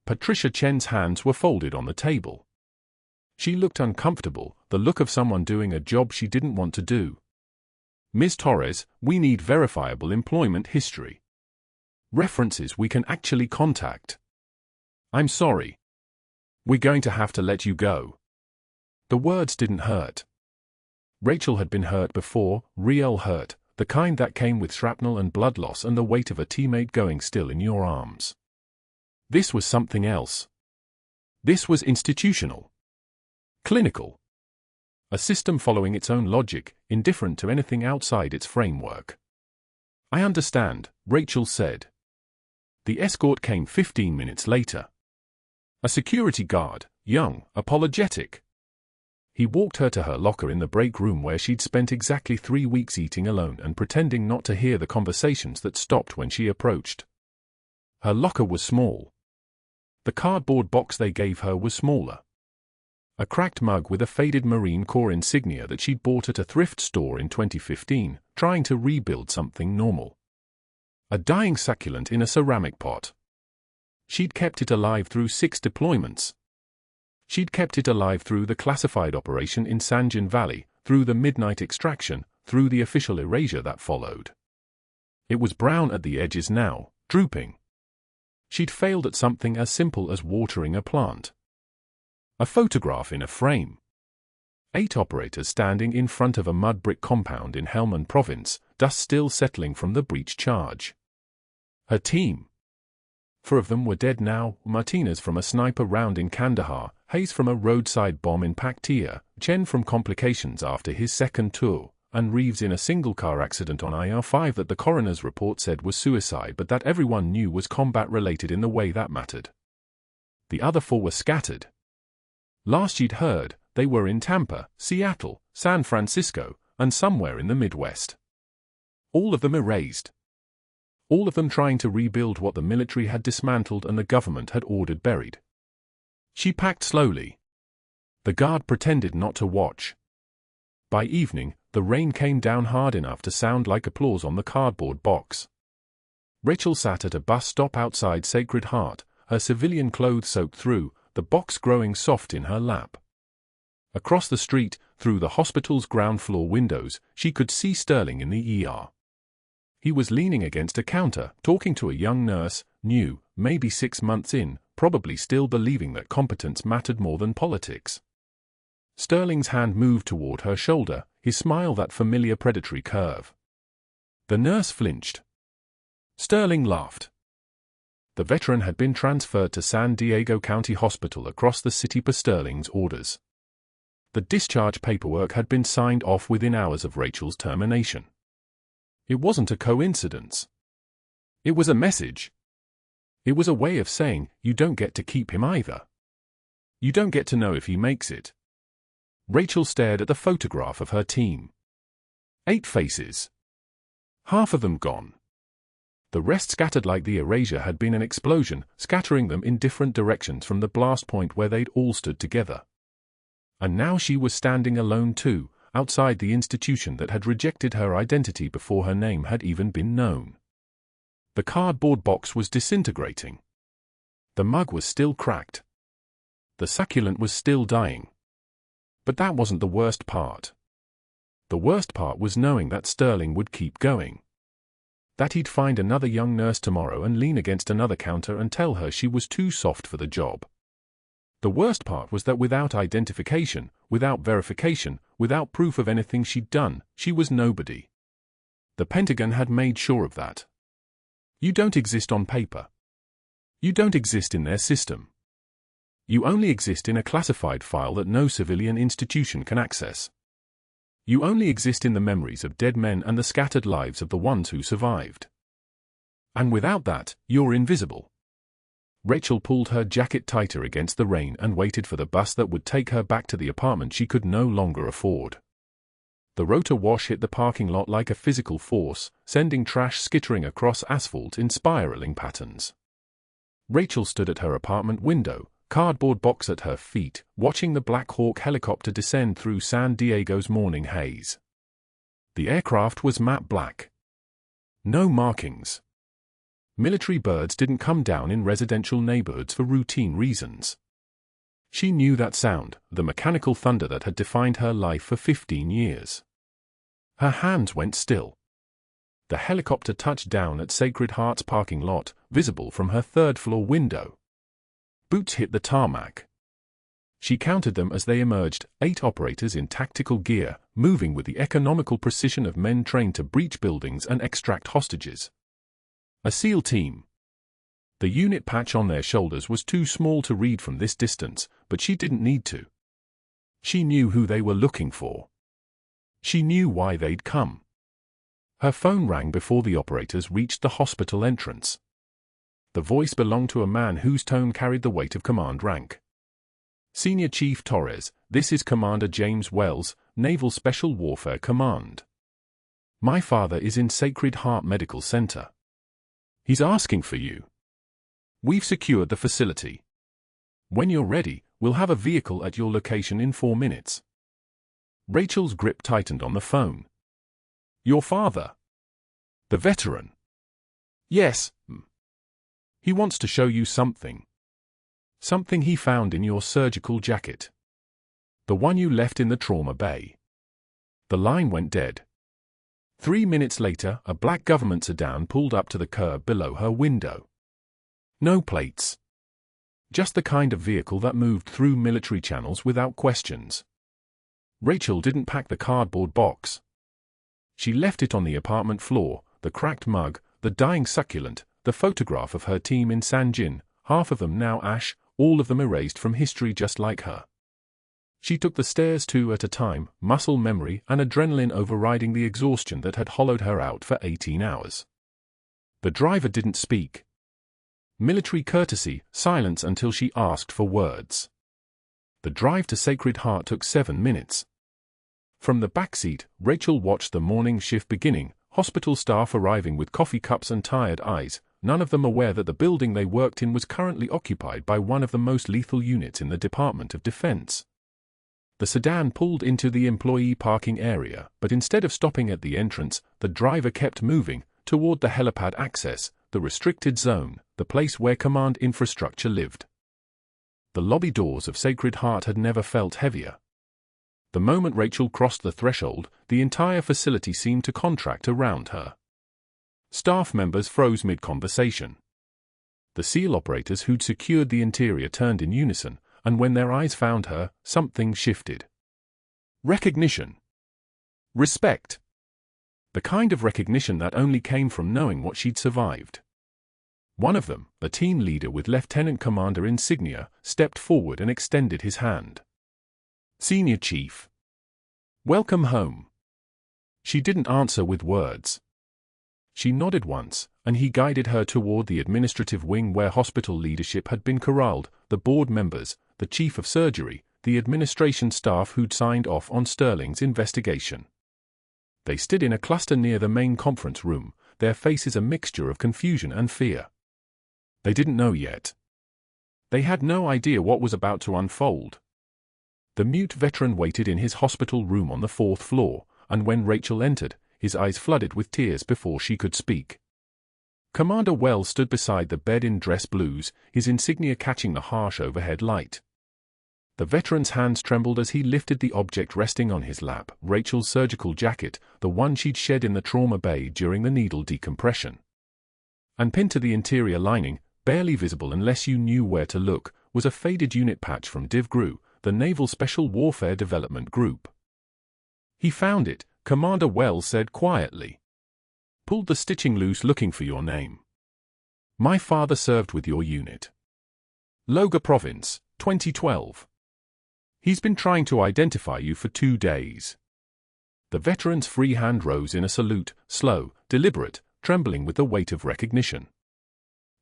Patricia Chen's hands were folded on the table. She looked uncomfortable, the look of someone doing a job she didn't want to do. Ms. Torres, we need verifiable employment history. References we can actually contact. I'm sorry. We're going to have to let you go. The words didn't hurt. Rachel had been hurt before, real hurt, the kind that came with shrapnel and blood loss and the weight of a teammate going still in your arms. This was something else. This was institutional. Clinical. A system following its own logic, indifferent to anything outside its framework. I understand, Rachel said. The escort came 15 minutes later. A security guard, young, apologetic. He walked her to her locker in the break room where she'd spent exactly 3 weeks eating alone and pretending not to hear the conversations that stopped when she approached. Her locker was small. The cardboard box they gave her was smaller. A cracked mug with a faded Marine Corps insignia that she'd bought at a thrift store in 2015, trying to rebuild something normal. A dying succulent in a ceramic pot. She'd kept it alive through 6 deployments. She'd kept it alive through the classified operation in Sanjin Valley, through the midnight extraction, through the official erasure that followed. It was brown at the edges now, drooping. She'd failed at something as simple as watering a plant. A photograph in a frame. 8 operators standing in front of a mud brick compound in Helmand Province, dust still settling from the breach charge. Her team. 4 of them were dead now, Martinez from a sniper round in Kandahar, Hayes from a roadside bomb in Paktia, Chen from complications after his second tour, and Reeves in a single-car accident on IR-5 that the coroner's report said was suicide but that everyone knew was combat-related in the way that mattered. The other 4 were scattered. Last she'd heard, they were in Tampa, Seattle, San Francisco, and somewhere in the Midwest. All of them erased. All of them trying to rebuild what the military had dismantled and the government had ordered buried. She packed slowly. The guard pretended not to watch. By evening, the rain came down hard enough to sound like applause on the cardboard box. Rachel sat at a bus stop outside Sacred Heart, her civilian clothes soaked through, the box growing soft in her lap. Across the street, through the hospital's ground-floor windows, she could see Sterling in the ER. He was leaning against a counter, talking to a young nurse, new, maybe 6 months in, probably still believing that competence mattered more than politics. Sterling's hand moved toward her shoulder, his smile that familiar predatory curve. The nurse flinched. Sterling laughed. The veteran had been transferred to San Diego County Hospital across the city per Sterling's orders. The discharge paperwork had been signed off within hours of Rachel's termination. It wasn't a coincidence. It was a message. It was a way of saying, you don't get to keep him either. You don't get to know if he makes it. Rachel stared at the photograph of her team. 8 faces. Half of them gone. The rest scattered like the erasure had been an explosion, scattering them in different directions from the blast point where they'd all stood together. And now she was standing alone too, outside the institution that had rejected her identity before her name had even been known. The cardboard box was disintegrating. The mug was still cracked. The succulent was still dying. But that wasn't the worst part. The worst part was knowing that Sterling would keep going. That he'd find another young nurse tomorrow and lean against another counter and tell her she was too soft for the job. The worst part was that without identification, without verification, without proof of anything she'd done, she was nobody. The Pentagon had made sure of that. You don't exist on paper. You don't exist in their system. You only exist in a classified file that no civilian institution can access. You only exist in the memories of dead men and the scattered lives of the ones who survived. And without that, you're invisible. Rachel pulled her jacket tighter against the rain and waited for the bus that would take her back to the apartment she could no longer afford. The rotor wash hit the parking lot like a physical force, sending trash skittering across asphalt in spiraling patterns. Rachel stood at her apartment window, cardboard box at her feet, watching the Black Hawk helicopter descend through San Diego's morning haze. The aircraft was matte black. No markings. Military birds didn't come down in residential neighborhoods for routine reasons. She knew that sound, the mechanical thunder that had defined her life for 15 years. Her hands went still. The helicopter touched down at Sacred Heart's parking lot, visible from her third-floor window. Boots hit the tarmac. She counted them as they emerged, 8 operators in tactical gear, moving with the economical precision of men trained to breach buildings and extract hostages. A SEAL team. The unit patch on their shoulders was too small to read from this distance, but she didn't need to. She knew who they were looking for. She knew why they'd come. Her phone rang before the operators reached the hospital entrance. The voice belonged to a man whose tone carried the weight of command rank. Senior Chief Torres, this is Commander James Wells, Naval Special Warfare Command. My father is in Sacred Heart Medical Center. He's asking for you. We've secured the facility. When you're ready, we'll have a vehicle at your location in 4 minutes. Rachel's grip tightened on the phone. Your father? The veteran? Yes. He wants to show you something. Something he found in your surgical jacket. The one you left in the trauma bay. The line went dead. 3 minutes later, a black government sedan pulled up to the curb below her window. No plates. Just the kind of vehicle that moved through military channels without questions. Rachel didn't pack the cardboard box. She left it on the apartment floor, the cracked mug, the dying succulent, the photograph of her team in Sanjin, half of them now ash, all of them erased from history just like her. She took the stairs 2 at a time, muscle memory and adrenaline overriding the exhaustion that had hollowed her out for 18 hours. The driver didn't speak. Military courtesy, silence until she asked for words. The drive to Sacred Heart took 7 minutes. From the backseat, Rachel watched the morning shift beginning, hospital staff arriving with coffee cups and tired eyes, none of them aware that the building they worked in was currently occupied by one of the most lethal units in the Department of Defense. The sedan pulled into the employee parking area, but instead of stopping at the entrance, the driver kept moving toward the helipad access, the restricted zone, the place where command infrastructure lived. The lobby doors of Sacred Heart had never felt heavier. The moment Rachel crossed the threshold, the entire facility seemed to contract around her. Staff members froze mid-conversation. The SEAL operators who'd secured the interior turned in unison, and when their eyes found her, something shifted. Recognition. Respect. The kind of recognition that only came from knowing what she'd survived. One of them, the team leader with Lieutenant Commander insignia, stepped forward and extended his hand. Senior Chief. Welcome home. She didn't answer with words. She nodded once, and he guided her toward the administrative wing where hospital leadership had been corralled, the board members, the chief of surgery, the administration staff who'd signed off on Sterling's investigation. They stood in a cluster near the main conference room, their faces a mixture of confusion and fear. They didn't know yet. They had no idea what was about to unfold. The mute veteran waited in his hospital room on the 4th floor, and when Rachel entered, his eyes flooded with tears before she could speak. Commander Wells stood beside the bed in dress blues, his insignia catching the harsh overhead light. The veteran's hands trembled as he lifted the object resting on his lap, Rachel's surgical jacket, the one she'd shed in the trauma bay during the needle decompression. And pinned to the interior lining, barely visible unless you knew where to look, was a faded unit patch from DivGru, the Naval Special Warfare Development Group. He found it, Commander Wells said quietly. Pulled the stitching loose looking for your name. My father served with your unit. Loga Province, 2012. He's been trying to identify you for 2 days. The veteran's free hand rose in a salute, slow, deliberate, trembling with the weight of recognition.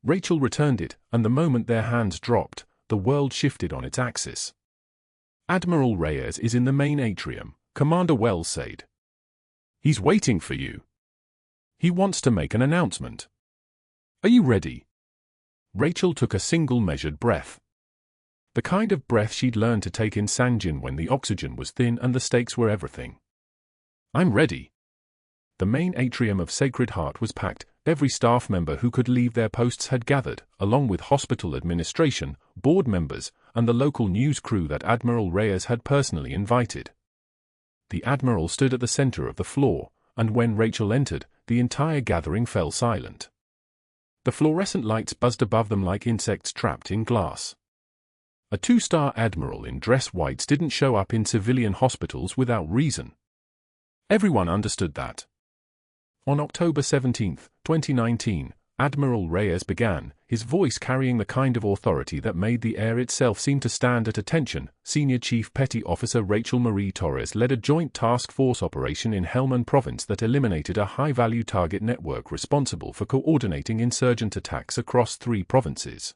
Rachel returned it, and the moment their hands dropped, the world shifted on its axis. Admiral Reyes is in the main atrium, Commander Wells said. He's waiting for you. He wants to make an announcement. Are you ready? Rachel took a single measured breath. The kind of breath she'd learned to take in Sanjin when the oxygen was thin and the stakes were everything. I'm ready. The main atrium of Sacred Heart was packed, every staff member who could leave their posts had gathered, along with hospital administration, board members, and the local news crew that Admiral Reyes had personally invited. The Admiral stood at the center of the floor, and when Rachel entered, the entire gathering fell silent. The fluorescent lights buzzed above them like insects trapped in glass. A two-star admiral in dress whites didn't show up in civilian hospitals without reason. Everyone understood that. On October 17, 2019, Admiral Reyes began, his voice carrying the kind of authority that made the air itself seem to stand at attention. Senior Chief Petty Officer Rachel Marie Torres led a joint task force operation in Helmand Province that eliminated a high-value target network responsible for coordinating insurgent attacks across 3 provinces.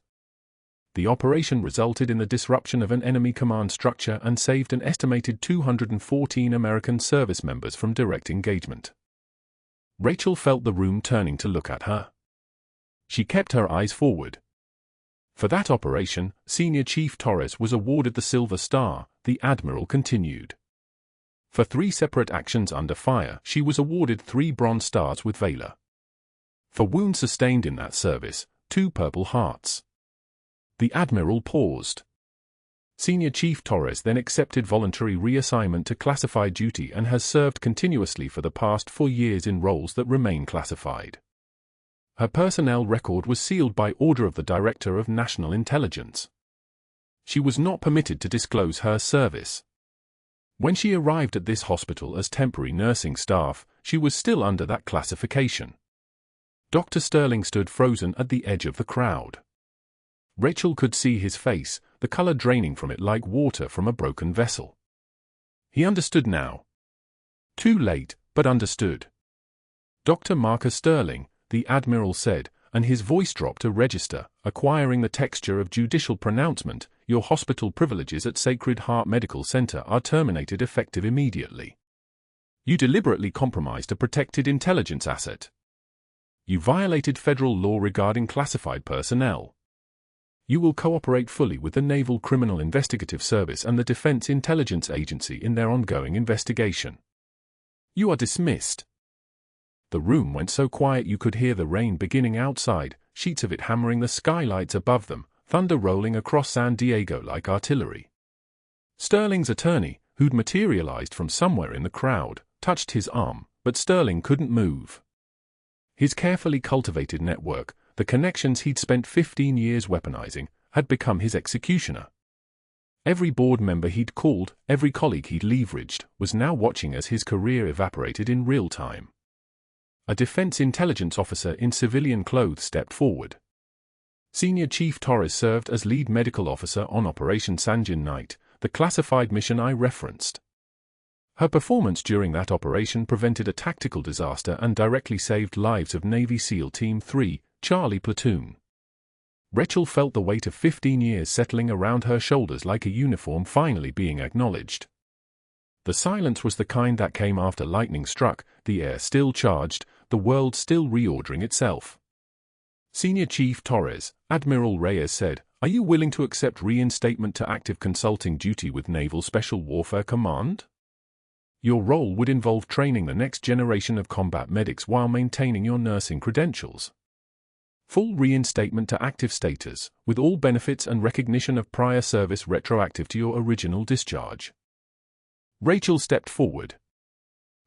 The operation resulted in the disruption of an enemy command structure and saved an estimated 214 American service members from direct engagement. Rachel felt the room turning to look at her. She kept her eyes forward. For that operation, Senior Chief Torres was awarded the Silver Star, the Admiral continued. For 3 separate actions under fire, she was awarded 3 Bronze Stars with Valor. For wounds sustained in that service, 2 Purple Hearts. The Admiral paused. Senior Chief Torres then accepted voluntary reassignment to classified duty and has served continuously for the past 4 years in roles that remain classified. Her personnel record was sealed by order of the Director of National Intelligence. She was not permitted to disclose her service. When she arrived at this hospital as temporary nursing staff, she was still under that classification. Dr. Sterling stood frozen at the edge of the crowd. Rachel could see his face, the color draining from it like water from a broken vessel. He understood now. Too late, but understood. Dr. Marcus Sterling, the Admiral said, and his voice dropped to register, acquiring the texture of judicial pronouncement, your hospital privileges at Sacred Heart Medical Center are terminated effective immediately. You deliberately compromised a protected intelligence asset. You violated federal law regarding classified personnel. You will cooperate fully with the Naval Criminal Investigative Service and the Defense Intelligence Agency in their ongoing investigation. You are dismissed. The room went so quiet you could hear the rain beginning outside, sheets of it hammering the skylights above them, thunder rolling across San Diego like artillery. Sterling's attorney, who'd materialized from somewhere in the crowd, touched his arm, but Sterling couldn't move. His carefully cultivated network, the connections he'd spent 15 years weaponizing, had become his executioner. Every board member he'd called, every colleague he'd leveraged, was now watching as his career evaporated in real time. A defense intelligence officer in civilian clothes stepped forward. Senior Chief Torres served as lead medical officer on Operation Sanjin Night, the classified mission I referenced. Her performance during that operation prevented a tactical disaster and directly saved lives of Navy SEAL Team 3, Charlie Platoon. Rachel felt the weight of 15 years settling around her shoulders like a uniform finally being acknowledged. The silence was the kind that came after lightning struck, the air still charged, the world still reordering itself. Senior Chief Torres, Admiral Reyes said, "Are you willing to accept reinstatement to active consulting duty with Naval Special Warfare Command? Your role would involve training the next generation of combat medics while maintaining your nursing credentials. Full reinstatement to active status, with all benefits and recognition of prior service retroactive to your original discharge." Rachel stepped forward.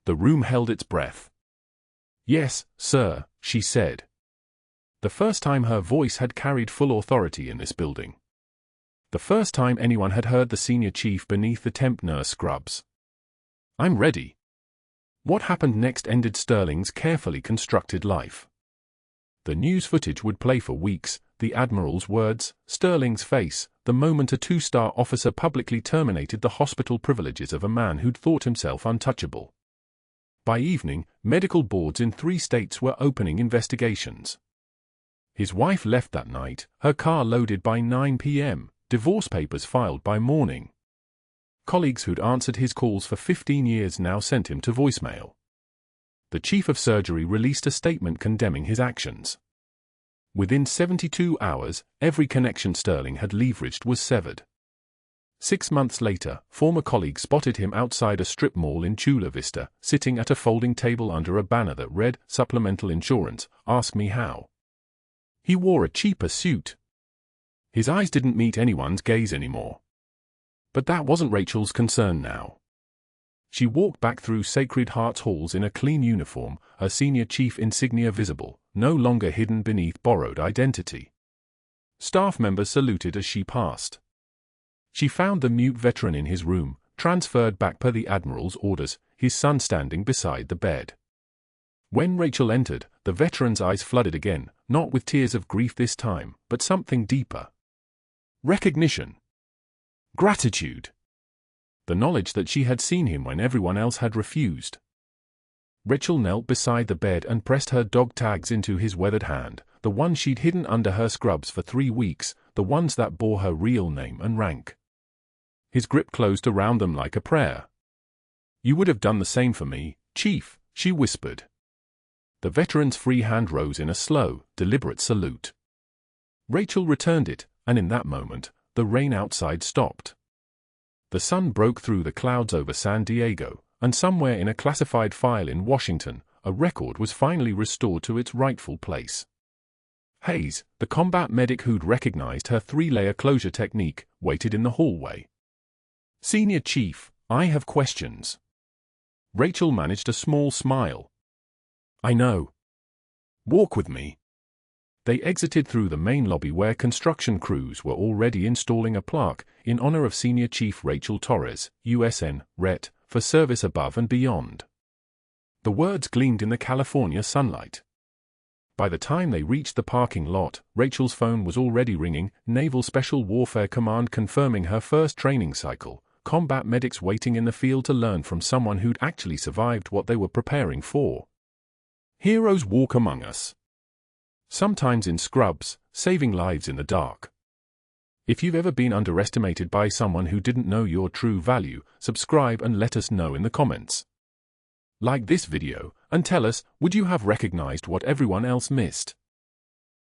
The room held its breath. "Yes, sir," she said. The first time her voice had carried full authority in this building. The first time anyone had heard the senior chief beneath the temp nurse scrubs. "I'm ready." What happened next ended Sterling's carefully constructed life. The news footage would play for weeks, the Admiral's words, Sterling's face, the moment a 2-star officer publicly terminated the hospital privileges of a man who'd thought himself untouchable. By evening, medical boards in 3 states were opening investigations. His wife left that night, her car loaded by 9 p.m., divorce papers filed by morning. Colleagues who'd answered his calls for 15 years now sent him to voicemail. The chief of surgery released a statement condemning his actions. Within 72 hours, every connection Sterling had leveraged was severed. 6 months later, former colleagues spotted him outside a strip mall in Chula Vista, sitting at a folding table under a banner that read, "Supplemental Insurance, Ask Me How." He wore a cheaper suit. His eyes didn't meet anyone's gaze anymore. But that wasn't Rachel's concern now. She walked back through Sacred Heart's halls in a clean uniform, her senior chief insignia visible, no longer hidden beneath borrowed identity. Staff members saluted as she passed. She found the mute veteran in his room, transferred back per the Admiral's orders, his son standing beside the bed. When Rachel entered, the veteran's eyes flooded again, not with tears of grief this time, but something deeper. Recognition. Gratitude. The knowledge that she had seen him when everyone else had refused. Rachel knelt beside the bed and pressed her dog tags into his weathered hand, the ones she'd hidden under her scrubs for 3 weeks, the ones that bore her real name and rank. His grip closed around them like a prayer. "You would have done the same for me, Chief," she whispered. The veteran's free hand rose in a slow, deliberate salute. Rachel returned it, and in that moment, the rain outside stopped. The sun broke through the clouds over San Diego, and somewhere in a classified file in Washington, a record was finally restored to its rightful place. Hayes, the combat medic who'd recognized her 3-layer closure technique, waited in the hallway. "Senior Chief, I have questions." Rachel managed a small smile. "I know. Walk with me." They exited through the main lobby where construction crews were already installing a plaque in honor of Senior Chief Rachel Torres, USN, Ret, for service above and beyond. The words gleamed in the California sunlight. By the time they reached the parking lot, Rachel's phone was already ringing, Naval Special Warfare Command confirming her first training cycle, combat medics waiting in the field to learn from someone who'd actually survived what they were preparing for. Heroes walk among us. Sometimes in scrubs, saving lives in the dark. If you've ever been underestimated by someone who didn't know your true value, subscribe and let us know in the comments. Like this video, and tell us, would you have recognized what everyone else missed?